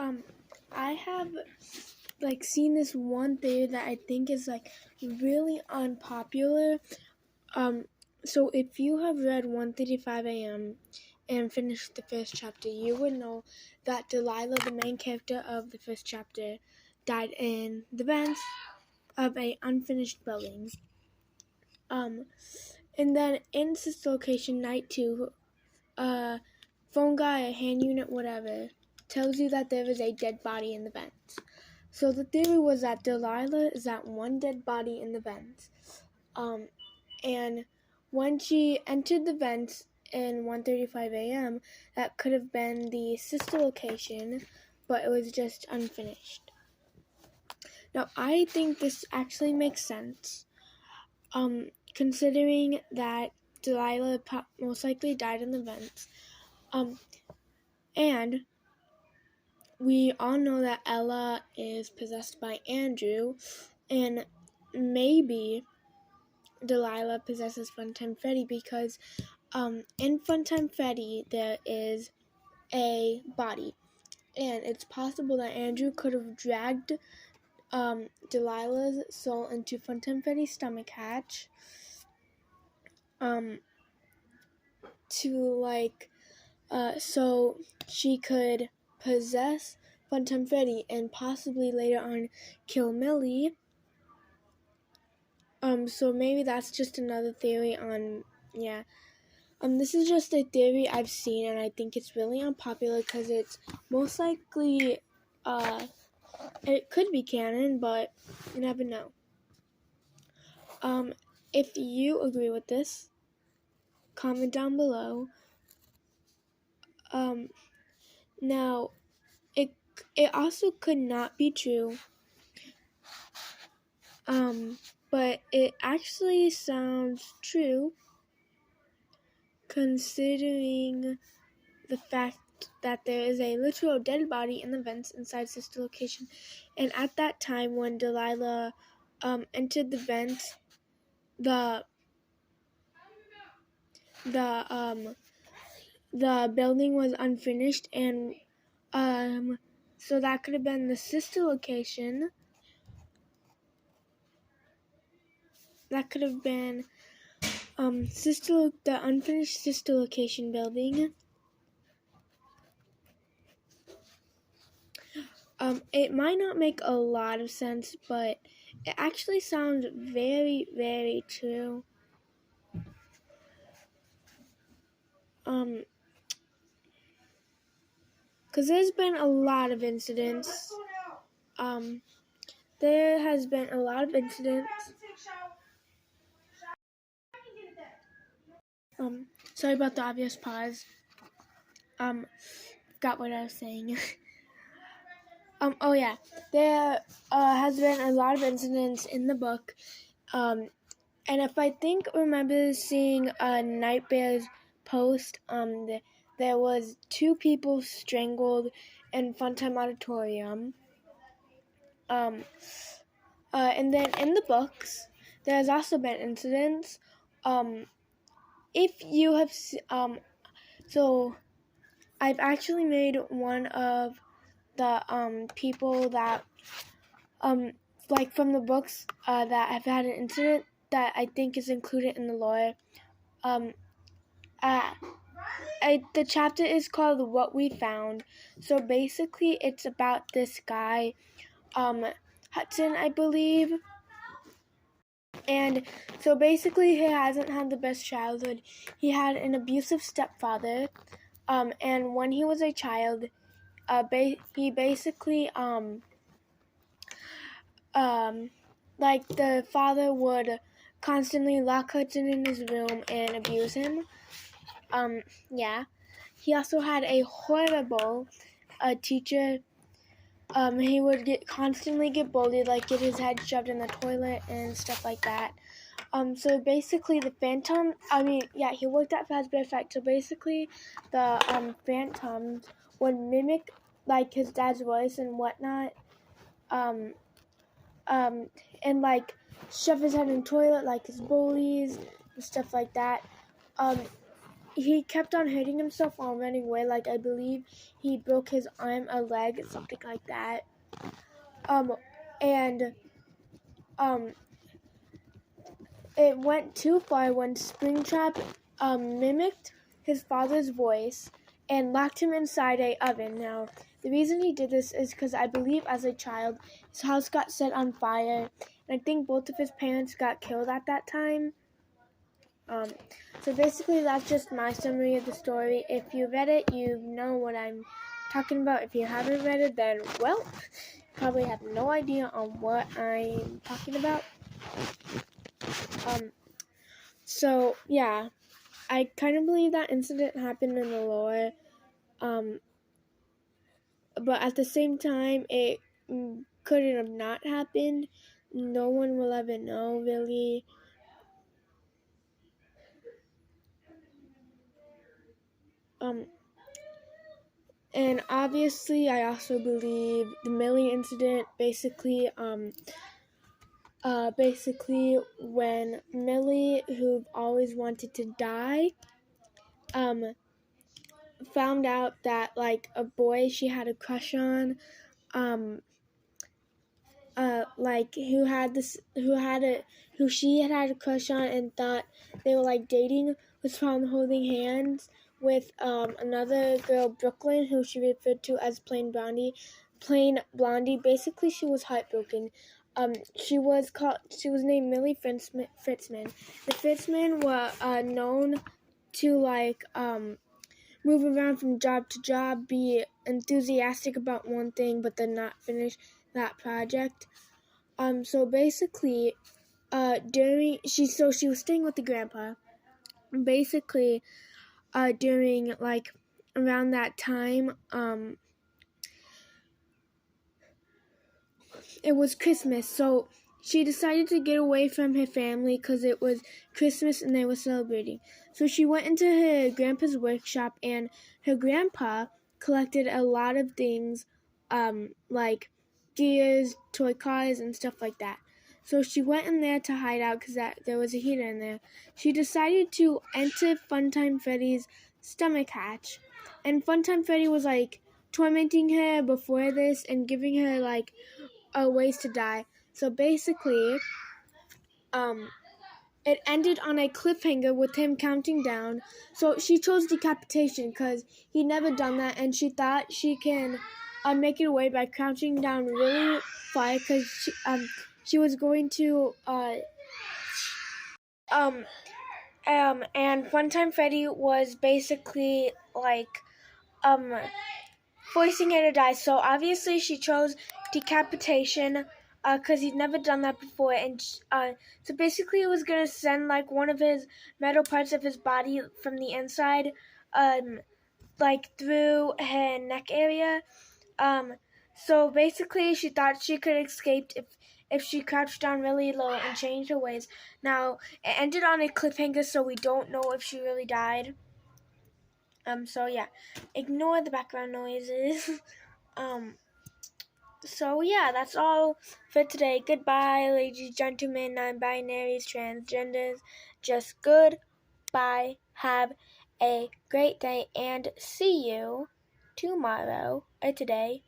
Um, I have seen this one theory that I think is really unpopular. So if you have read 1:35 a.m. and finished the first chapter, you would know that Delilah, the main character of the first chapter, died in the vents of a unfinished building. And then in Sister Location Night 2, phone guy, a hand unit, whatever, tells you that there is a dead body in the vents. So the theory was that Delilah is that one dead body in the vents. And when she entered the vents in 1:35 a.m., that could have been the sister location, but it was just unfinished. Now, I think this actually makes sense, considering that Delilah most likely died in the vents. And we all know that Ella is possessed by Andrew, and maybe Delilah possesses Funtime Freddy because in Funtime Freddy there is a body, and it's possible that Andrew could have dragged Delilah's soul into Funtime Freddy's stomach hatch to so she could possess Funtime Freddy and possibly later on kill Millie. So maybe that's just another theory on, yeah. This is just a theory I've seen, and I think it's really unpopular because it's most likely, it could be canon, but you never know. If you agree with this, comment down below. Now, it also could not be true, but it actually sounds true, considering the fact that there is a literal dead body in the vents inside Sister Location. And at that time when Delilah entered the vents, the building was unfinished, and so that could have been the Sister Location. That could have been the unfinished Sister Location building. It might not make a lot of sense, but it actually sounds very, very true. Because there's been a lot of incidents. There has been a lot of incidents. Sorry about the obvious pause. Got what I was saying. Oh yeah, there has been a lot of incidents in the book, and if I remember seeing a Nightbear's post, there was 2 people strangled in Funtime Auditorium, and then in the books, there has also been incidents. If you have, so I've actually made one of the people that from the books that have had an incident that I think is included in the lore. The chapter is called What We Found. So basically it's about this guy, Hudson, I believe. And so basically he hasn't had the best childhood. He had an abusive stepfather, and when he was a child, he basically the father would constantly lock Hudson in his room and abuse him. Yeah. He also had a horrible teacher. He would constantly get bullied, get his head shoved in the toilet and stuff like that. So basically the Phantom, he worked at Fazbear Effect. So basically the Phantoms would mimic his dad's voice and whatnot. And shove his head in the toilet like his bullies and stuff like that. he kept on hurting himself while running away. Like, I believe he broke his arm, a leg, something like that. And it went too far when Springtrap mimicked his father's voice and locked him inside a oven. Now, the reason he did this is because I believe as a child, his house got set on fire, and I think both of his parents got killed at that time. So basically, that's just my summary of the story. If you read it, you know what I'm talking about. If you haven't read it, then, well, probably have no idea on what I'm talking about. So, yeah, I kind of believe that incident happened in the lore, but at the same time, it couldn't have not happened. No one will ever know, really. And obviously, I also believe the Millie incident, basically when Millie, who always wanted to die, found out that, like, a boy she had a crush on, like, who she had a crush on and thought they were, like, dating, was found holding hands with another girl, Brooklyn, who she referred to as Plain Blondie. Basically, she was heartbroken. She was named Millie Fritzman. The Fritzmen were known to, like, move around from job to job, be enthusiastic about one thing, but then not finish that project. So basically, she was staying with the grandpa. Basically, during, like, around that time, it was Christmas, so she decided to get away from her family because it was Christmas and they were celebrating. So she went into her grandpa's workshop, and her grandpa collected a lot of things, like gears, toy cars, and stuff like that. So she went in there to hide out because there was a heater in there. She decided to enter Funtime Freddy's stomach hatch, and Funtime Freddy was, like, tormenting her before this and giving her, like, ways to die. So basically, it ended on a cliffhanger with him counting down. So she chose decapitation because he'd never done that, and she thought she can make it away by crouching down really far because she was going to and Funtime Freddy was basically, like, forcing her to die. So obviously she chose decapitation because he'd never done that before. And so basically it was going to send, like, one of his metal parts of his body from the inside, like, through her neck area. So basically she thought she could escape if she crouched down really low and changed her ways. Now, it ended on a cliffhanger, so we don't know if she really died. So yeah, ignore the background noises. So yeah, that's all for today. Goodbye, ladies, gentlemen, non-binaries, transgenders. Just goodbye. Have a great day, and see you tomorrow or today